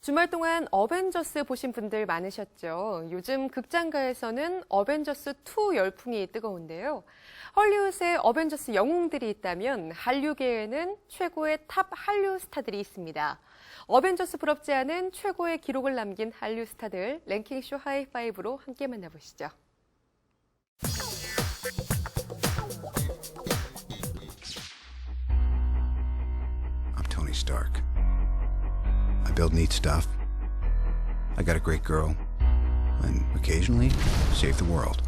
주말 동안 어벤져스 보신 분들 많으셨죠? 요즘 극장가에서는 어벤져스2 열풍이 뜨거운데요. 헐리우드에 어벤져스 영웅들이 있다면 한류계에는 최고의 탑 한류 스타들이 있습니다. 어벤져스 부럽지 않은 최고의 기록을 남긴 한류 스타들 랭킹쇼 하이파이브로 함께 만나보시죠. I'm Tony Stark. I build neat stuff. I got a great girl. And occasionally, save the world.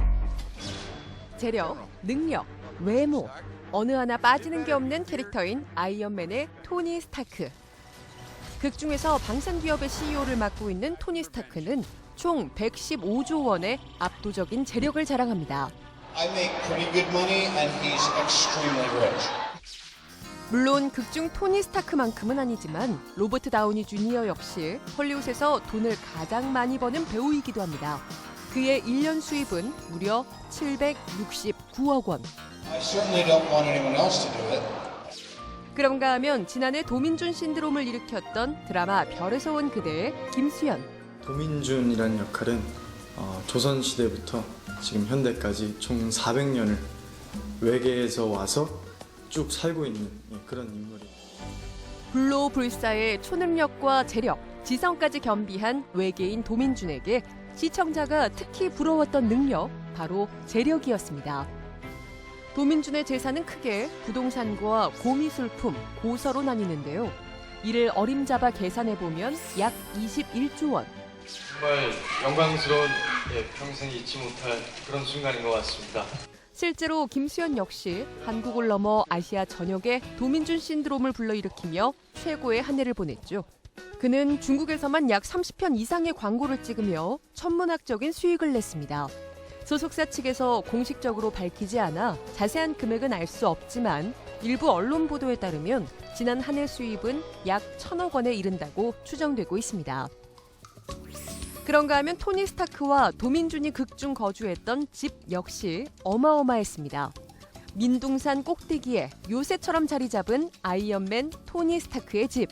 재력, 능력, 외모, 어느 하나 빠지는 게 없는 캐릭터인 아이언맨의 토니 스타크. 극 중에서 방산기업의 CEO를 맡고 있는 토니 스타크는 총 115조 원의 압도적인 재력을 자랑합니다. I make pretty good money and he's extremely rich. 물론 극중 토니 스타크만큼은 아니지만 로버트 다우니 주니어 역시 헐리우드에서 돈을 가장 많이 버는 배우이기도 합니다. 그의 1년 수입은 무려 769억 원. I certainly don't want anyone else to do it. 그런가 하면 지난해 도민준 신드롬을 일으켰던 드라마 별에서 온 그대의 김수현. 도민준이라는 역할은 조선시대부터 지금 현대까지 총 400년을 외계에서 와서 쭉 살고 있는 그런 인물입니다. 불로불사의 초능력과 재력, 지성까지 겸비한 외계인 도민준에게 시청자가 특히 부러웠던 능력, 바로 재력이었습니다. 도민준의 재산은 크게 부동산과 고미술품, 고서로 나뉘는데요. 이를 어림잡아 계산해보면 약 21조 원. 정말 영광스러운 평생 잊지 못할 그런 순간인 것 같습니다. 실제로 김수현 역시 한국을 넘어 아시아 전역에 도민준 신드롬을 불러일으키며 최고의 한 해를 보냈죠. 그는 중국에서만 약 30편 이상의 광고를 찍으며 천문학적인 수익을 냈습니다. 소속사 측에서 공식적으로 밝히지 않아 자세한 금액은 알 수 없지만 일부 언론 보도에 따르면 지난 한 해 수입은 약 1,000억 원에 이른다고 추정되고 있습니다. 그런가 하면 토니 스타크와 도민준이 극중 거주했던 집 역시 어마어마했습니다. 민둥산 꼭대기에 요새처럼 자리 잡은 아이언맨 토니 스타크의 집.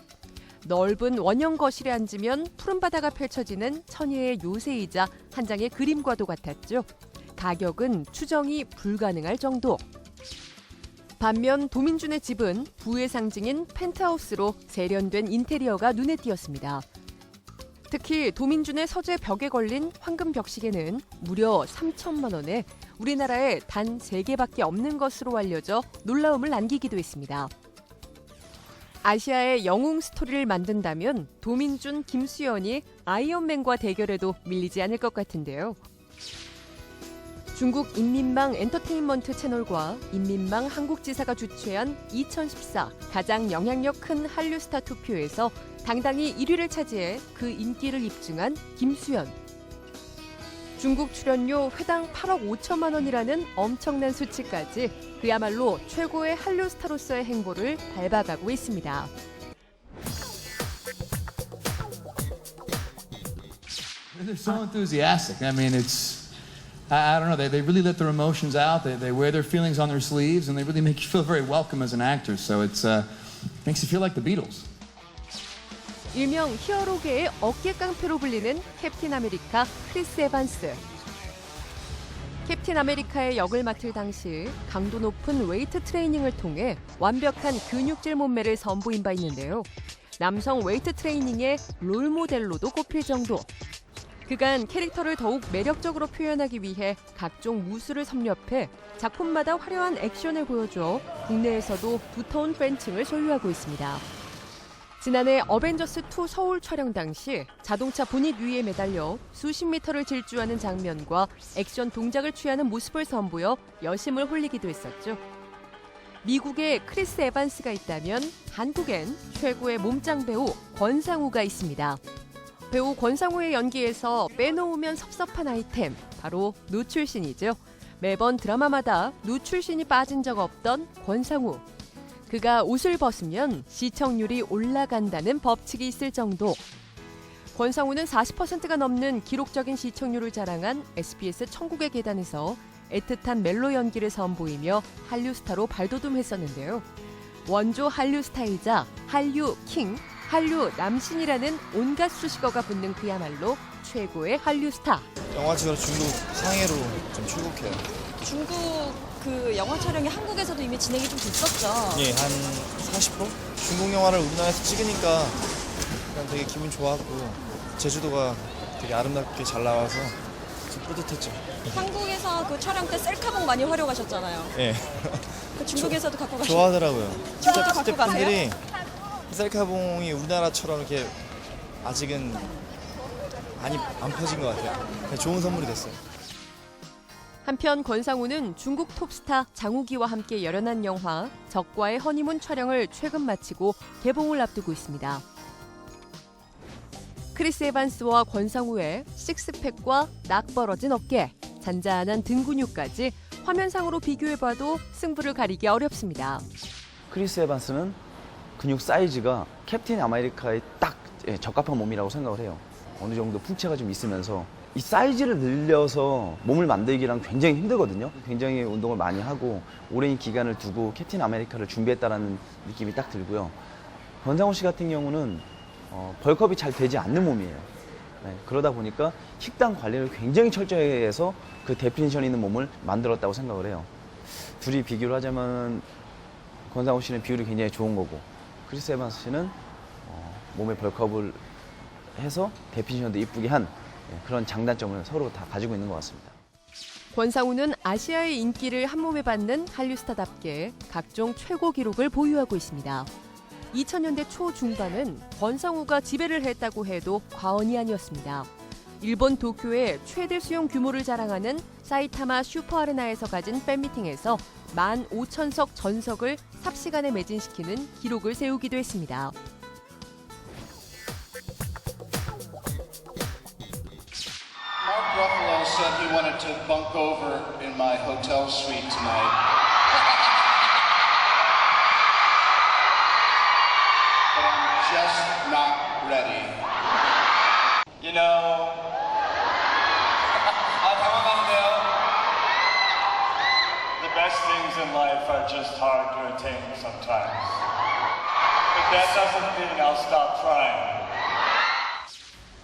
넓은 원형 거실에 앉으면 푸른 바다가 펼쳐지는 천혜의 요새이자 한 장의 그림과도 같았죠. 가격은 추정이 불가능할 정도. 반면 도민준의 집은 부의 상징인 펜트하우스로 세련된 인테리어가 눈에 띄었습니다. 특히 도민준의 서재 벽에 걸린 황금 벽시계는 무려 3천만 원에 우리나라에 단 3개밖에 없는 것으로 알려져 놀라움을 남기기도 했습니다. 아시아의 영웅 스토리를 만든다면 도민준, 김수현이 아이언맨과 대결에도 밀리지 않을 것 같은데요. 중국 인민망 엔터테인먼트 채널과 인민망 한국지사가 주최한 2014 가장 영향력 큰 한류 스타 투표에서 당당히 1위를 차지해 그 인기를 입증한 김수현. 중국 출연료 회당 8억 5천만 원이라는 엄청난 수치까지 그야말로 최고의 한류 스타로서의 행보를 밟아가고 있습니다. They're so enthusiastic. I mean, I don't know, they really let their emotions out. They wear their feelings on their sleeves, and they really make you feel very welcome as an actor. So it makes you feel like the Beatles. 일명 히어로계의 어깨 깡패로 불리는 캡틴 아메리카 크리스 에반스. 캡틴 아메리카의 역을 맡을 당시 강도 높은 웨이트 트레이닝을 통해 완벽한 근육질 몸매를 선보인 바 있는데요. 남성 웨이트 트레이닝의 롤모델로도 꼽힐 정도. 그간 캐릭터를 더욱 매력적으로 표현하기 위해 각종 무술을 섭렵해 작품마다 화려한 액션을 보여줘 국내에서도 두터운 팬층을 소유하고 있습니다. 지난해 어벤져스2 서울 촬영 당시 자동차 보닛 위에 매달려 수십 미터를 질주하는 장면과 액션 동작을 취하는 모습을 선보여 여심을 홀리기도 했었죠. 미국에 크리스 에반스가 있다면 한국엔 최고의 몸짱 배우 권상우가 있습니다. 배우 권상우의 연기에서 빼놓으면 섭섭한 아이템, 바로 노출신이죠. 매번 드라마마다 노출신이 빠진 적 없던 권상우. 그가 옷을 벗으면 시청률이 올라간다는 법칙이 있을 정도. 권상우는 40%가 넘는 기록적인 시청률을 자랑한 SBS 천국의 계단에서 애틋한 멜로 연기를 선보이며 한류 스타로 발돋움했었는데요. 원조 한류 스타이자 한류 킹, 한류 남신이라는 온갖 수식어가 붙는 그야말로 최고의 한류 스타. 영화적으로 중국 상해로 좀 출국해요. 중국 그 영화 촬영이 한국에서도 이미 진행이 좀 됐었죠. 예, 한 40%? 중국 영화를 우리나라에서 찍으니까 그냥 되게 기분 좋았고 제주도가 되게 아름답게 잘 나와서 좀 뿌듯했죠. 한국에서 그 촬영 때 셀카봉 많이 활용하셨잖아요. 예, 그 중국에서도 갖고 가시죠. 좋아하더라고요. 저도 진짜 갖고 가세요? 팬들이 셀카봉이 우리나라처럼 이렇게 아직은 많이 안 퍼진 것 같아요. 그냥 좋은 선물이 됐어요. 한편 권상우는 중국 톱스타 장우기와 함께 열연한 영화 적과의 허니문 촬영을 최근 마치고 개봉을 앞두고 있습니다. 크리스 에반스와 권상우의 식스팩과 낙벌어진 어깨, 잔잔한 등 근육까지 화면상으로 비교해봐도 승부를 가리기 어렵습니다. 크리스 에반스는 근육 사이즈가 캡틴 아메리카에 딱 적합한 몸이라고 생각을 해요. 어느 정도 풍채가 좀 있으면서 이 사이즈를 늘려서 몸을 만들기랑 굉장히 힘들거든요. 굉장히 운동을 많이 하고 오랜 기간을 두고 캡틴 아메리카를 준비했다는 느낌이 딱 들고요. 권상우 씨 같은 경우는 벌크업이 잘 되지 않는 몸이에요. 네, 그러다 보니까 식단 관리를 굉장히 철저히 해서 그 데피니션 있는 몸을 만들었다고 생각을 해요. 둘이 비교를 하자면 권상우 씨는 비율이 굉장히 좋은 거고 크리스 에반스 씨는 몸에 벌크업을 해서 데피니션도 이쁘게 한 그런 장단점을 서로 다 가지고 있는 것 같습니다. 권상우는 아시아의 인기를 한몸에 받는 한류 스타답게 각종 최고 기록을 보유하고 있습니다. 2000년대 초중반은 권상우가 지배를 했다고 해도 과언이 아니었습니다. 일본 도쿄의 최대 수용 규모를 자랑하는 사이타마 슈퍼아레나에서 가진 팬미팅에서 15,000석 전석을 삽시간에 매진시키는 기록을 세우기도 했습니다. Mark Ruffalo said he wanted to bunk over in my hotel suite tonight. But I'm just not ready. You know, 당황하는데요. The best things in life are just hard to attain sometimes. But that doesn't mean I'll stop trying.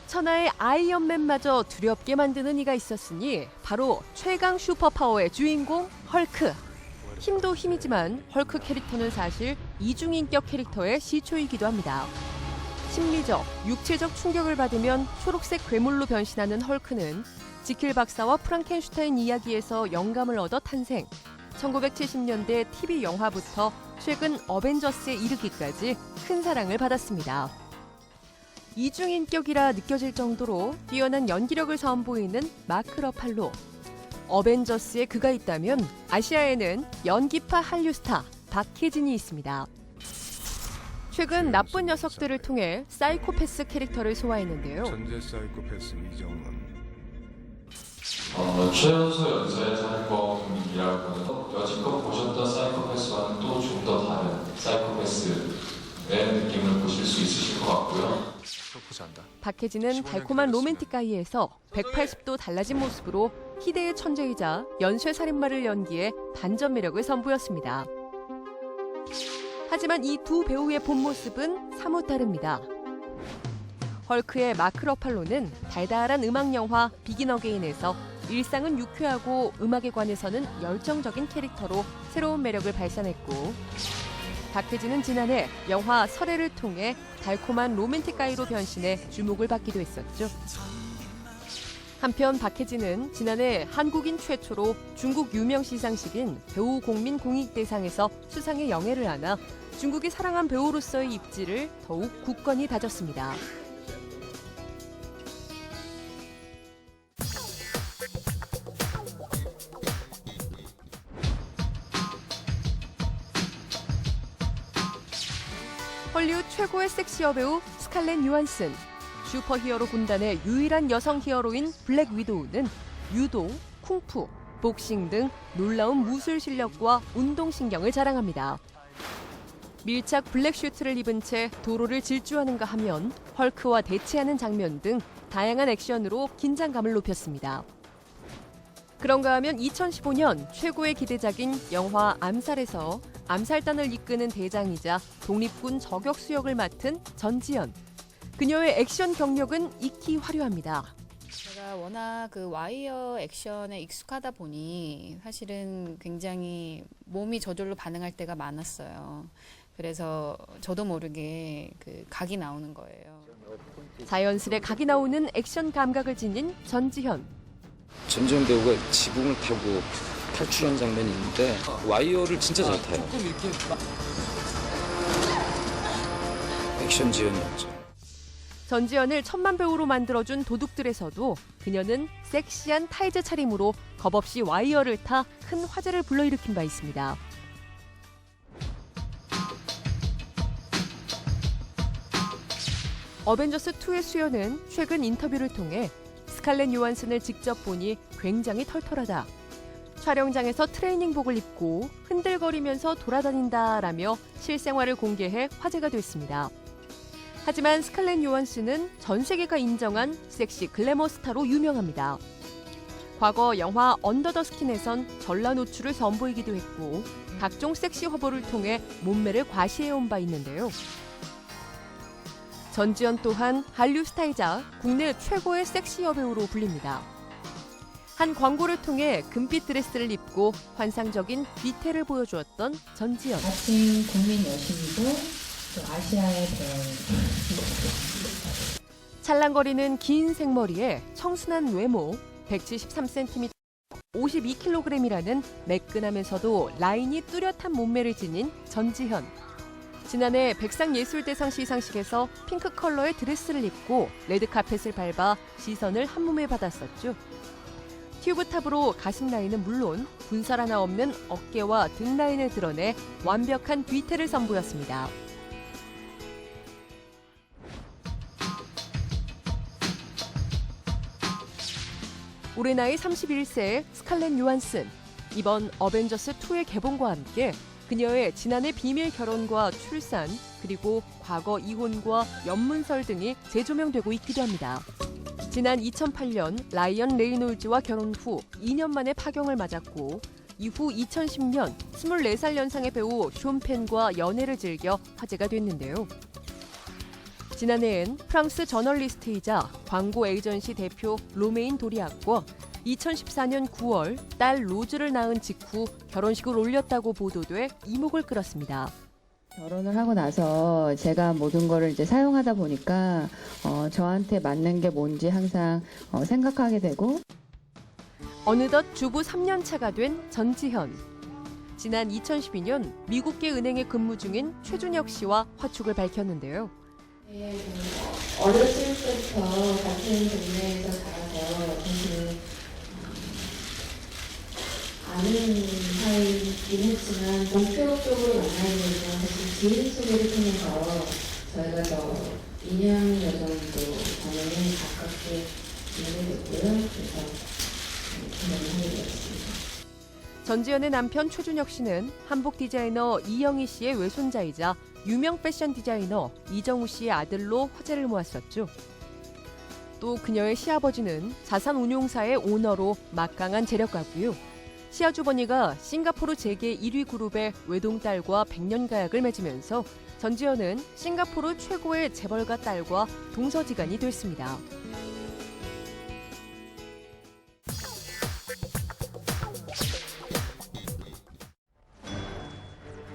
천하의 아이언맨마저 두렵게 만드는 이가 있었으니 바로 최강 슈퍼파워의 주인공 헐크. 힘도 힘이지만 헐크 캐릭터는 사실 이중인격 캐릭터의 시초이기도 합니다. 심리적, 육체적 충격을 받으면 초록색 괴물로 변신하는 헐크는 지킬 박사와 프랑켄슈타인 이야기에서 영감을 얻어 탄생. 1970년대 TV 영화부터 최근 어벤져스에 이르기까지 큰 사랑을 받았습니다. 이중인격이라 느껴질 정도로 뛰어난 연기력을 선보이는 마크 러팔로. 어벤져스에 그가 있다면 아시아에는 연기파 한류 스타 박혜진이 있습니다. 최근 나쁜 녀석들을 통해 사이코패스 캐릭터를 소화했는데요. 전제 사이코패스 이정은 최연소 연쇄 살인범이라고 여지껏 보셨던 사이코패스와는 또 좀 더 다른 사이코패스의 느낌을 보실 수 있으실 것 같고요. 박혜진은 달콤한 로맨틱가이에서 180도 달라진 모습으로 희대의 천재이자 연쇄살인마를 연기해 반전 매력을 선보였습니다. 하지만 이 두 배우의 본 모습은 사뭇 다릅니다. 헐크의 마크 러팔로는 달달한 음악 영화 비긴 어게인에서 일상은 유쾌하고 음악에 관해서는 열정적인 캐릭터로 새로운 매력을 발산했고, 박혜진은 지난해 영화 설애를 통해 달콤한 로맨틱 가이로 변신해 주목을 받기도 했었죠. 한편 박혜진은 지난해 한국인 최초로 중국 유명 시상식인 배우공민 공익대상에서 수상의 영예를 안아 중국이 사랑한 배우로서의 입지를 더욱 굳건히 다졌습니다. 헐리우드 최고의 섹시 여배우 스칼렛 요한슨, 슈퍼히어로 군단의 유일한 여성 히어로인 블랙 위도우는 유도, 쿵푸, 복싱 등 놀라운 무술 실력과 운동신경을 자랑합니다. 밀착 블랙 슈트를 입은 채 도로를 질주하는가 하면 헐크와 대치하는 장면 등 다양한 액션으로 긴장감을 높였습니다. 그런가 하면 2015년 최고의 기대작인 영화 암살에서 암살단을 이끄는 대장이자 독립군 저격수 역을 맡은 전지현. 그녀의 액션 경력은 익히 화려합니다. 제가 워낙 그 와이어 액션에 익숙하다 보니 사실은 굉장히 몸이 저절로 반응할 때가 많았어요. 그래서 저도 모르게 그 각이 나오는 거예요. 자연스레 각이 나오는 액션 감각을 지닌 전지현. 전지현 배우가 지붕을 타고 탈출한 장면이 있는데 와이어를 진짜 잘 타요. 액션 지현이었죠. 전지현을 천만 배우로 만들어준 도둑들에서도 그녀는 섹시한 타이즈 차림으로 겁없이 와이어를 타 큰 화제를 불러일으킨 바 있습니다. 어벤져스2의 수요는 최근 인터뷰를 통해 스칼렛 요한슨을 직접 보니 굉장히 털털하다. 촬영장에서 트레이닝복을 입고 흔들거리면서 돌아다닌다라며 실생활을 공개해 화제가 됐습니다. 하지만 스칼렛 요한슨은 전 세계가 인정한 섹시 글래머 스타로 유명합니다. 과거 영화 언더 더 스킨에선 전라 노출을 선보이기도 했고 각종 섹시 화보를 통해 몸매를 과시해온 바 있는데요. 전지현 또한 한류 스타이자 국내 최고의 섹시 여배우로 불립니다. 한 광고를 통해 금빛 드레스를 입고 환상적인 뒤태를 보여주었던 전지현. 같은 국민 여신이고 또 아시아의 배우. 찰랑거리는 긴 생머리에 청순한 외모, 173cm, 52kg이라는 매끈하면서도 라인이 뚜렷한 몸매를 지닌 전지현. 지난해 백상예술대상 시상식에서 핑크 컬러의 드레스를 입고 레드카펫을 밟아 시선을 한몸에 받았었죠. 튜브탑으로 가슴 라인은 물론 군살 하나 없는 어깨와 등 라인을 드러내 완벽한 뒤태를 선보였습니다. 올해 나이 31세의 스칼렛 요한슨. 이번 어벤져스2의 개봉과 함께 그녀의 지난해 비밀 결혼과 출산, 그리고 과거 이혼과 연문설 등이 재조명되고 있기도 합니다. 지난 2008년 라이언 레이놀즈와 결혼 후 2년 만에 파경을 맞았고 이후 2010년 24살 연상의 배우 쇼 펜과 연애를 즐겨 화제가 됐는데요. 지난해엔 프랑스 저널리스트이자 광고 에이전시 대표 로메인 도리악과 2014년 9월 딸 로즈를 낳은 직후 결혼식을 올렸다고 보도돼 이목을 끌었습니다. 결혼을 하고 나서 제가 모든 거를 이제 사용하다 보니까 저한테 맞는 게 뭔지 항상 생각하게 되고 어느덧 주부 3년 차가 된 전지현. 지난 2012년 미국계 은행에 근무 중인 최준혁 씨와 화축을 밝혔는데요. 어렸을 때부터 같은 동네에서 자라서 사실 아는 사이긴 했지만 목표적으로 만나는 건 사실 지인 소개를 통해서 저희가 더 2년 여정도 전에는 가깝게 지내게 됐고요. 그래서 결혼을 하게 되었습니다. 전지현의 남편 최준혁 씨는 한복 디자이너 이영희 씨의 외손자이자 유명 패션 디자이너 이정우 씨의 아들로 화제를 모았었죠. 또 그녀의 시아버지는 자산운용사의 오너로 막강한 재력가고요. 시아주버니가 싱가포르 재계 1위 그룹의 외동딸과 100년 가약을 맺으면서 전지현은 싱가포르 최고의 재벌가 딸과 동서지간이 됐습니다.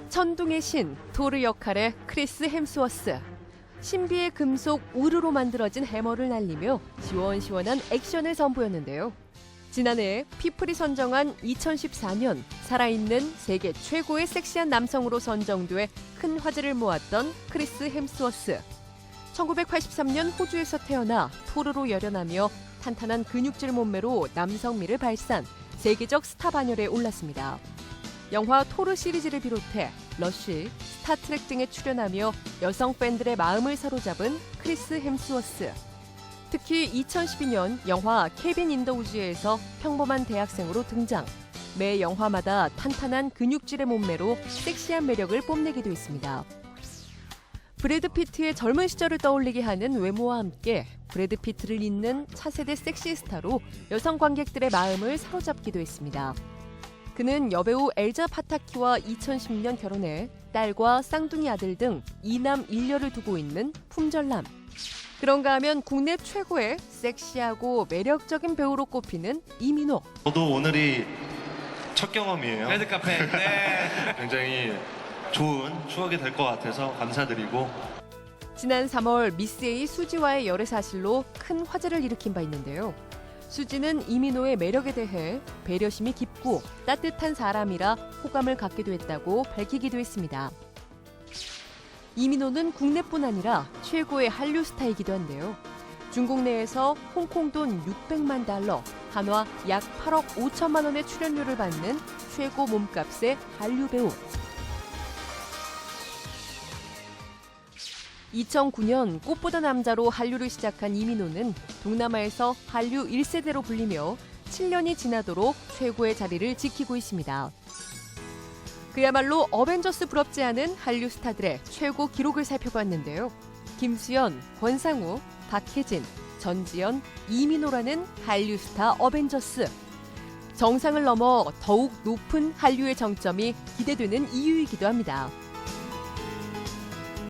천둥의 신, 토르 역할의 크리스 햄스워스. 신비의 금속 우르로 만들어진 해머를 날리며 시원시원한 액션을 선보였는데요. 지난해 피플이 선정한 2014년 살아있는 세계 최고의 섹시한 남성으로 선정돼 큰 화제를 모았던 크리스 햄스워스. 1983년 호주에서 태어나 토르로 열연하며 탄탄한 근육질 몸매로 남성미를 발산, 세계적 스타 반열에 올랐습니다. 영화 토르 시리즈를 비롯해 러쉬, 스타트랙 등에 출연하며 여성 팬들의 마음을 사로잡은 크리스 햄스워스. 특히 2012년 영화 케빈 인 더 우즈에서 평범한 대학생으로 등장. 매 영화마다 탄탄한 근육질의 몸매로 섹시한 매력을 뽐내기도 했습니다. 브래드 피트의 젊은 시절을 떠올리게 하는 외모와 함께 브래드 피트를 잇는 차세대 섹시 스타로 여성 관객들의 마음을 사로잡기도 했습니다. 그는 여배우 엘자 파타키와 2010년 결혼해 딸과 쌍둥이 아들 등 2남 1녀를 두고 있는 품절남. 그런가 하면 국내 최고의 섹시하고 매력적인 배우로 꼽히는 이민호. 저도 오늘이 첫 경험이에요. 레드카페. 네. 굉장히 좋은 추억이 될 것 같아서 감사드리고. 지난 3월 미스 A 수지와의 열애 사실로 큰 화제를 일으킨 바 있는데요. 수지는 이민호의 매력에 대해 배려심이 깊고 따뜻한 사람이라 호감을 갖기도 했다고 밝히기도 했습니다. 이민호는 국내뿐 아니라 최고의 한류 스타이기도 한데요. 중국 내에서 홍콩 돈 600만 달러, 한화 약 8억 5천만 원의 출연료를 받는 최고 몸값의 한류 배우. 2009년 꽃보다 남자로 한류를 시작한 이민호는 동남아에서 한류 1세대로 불리며 7년이 지나도록 최고의 자리를 지키고 있습니다. 그야말로 어벤져스 부럽지 않은 한류 스타들의 최고 기록을 살펴봤는데요. 김수현, 권상우, 박혜진, 전지현, 이민호라는 한류 스타 어벤져스. 정상을 넘어 더욱 높은 한류의 정점이 기대되는 이유이기도 합니다.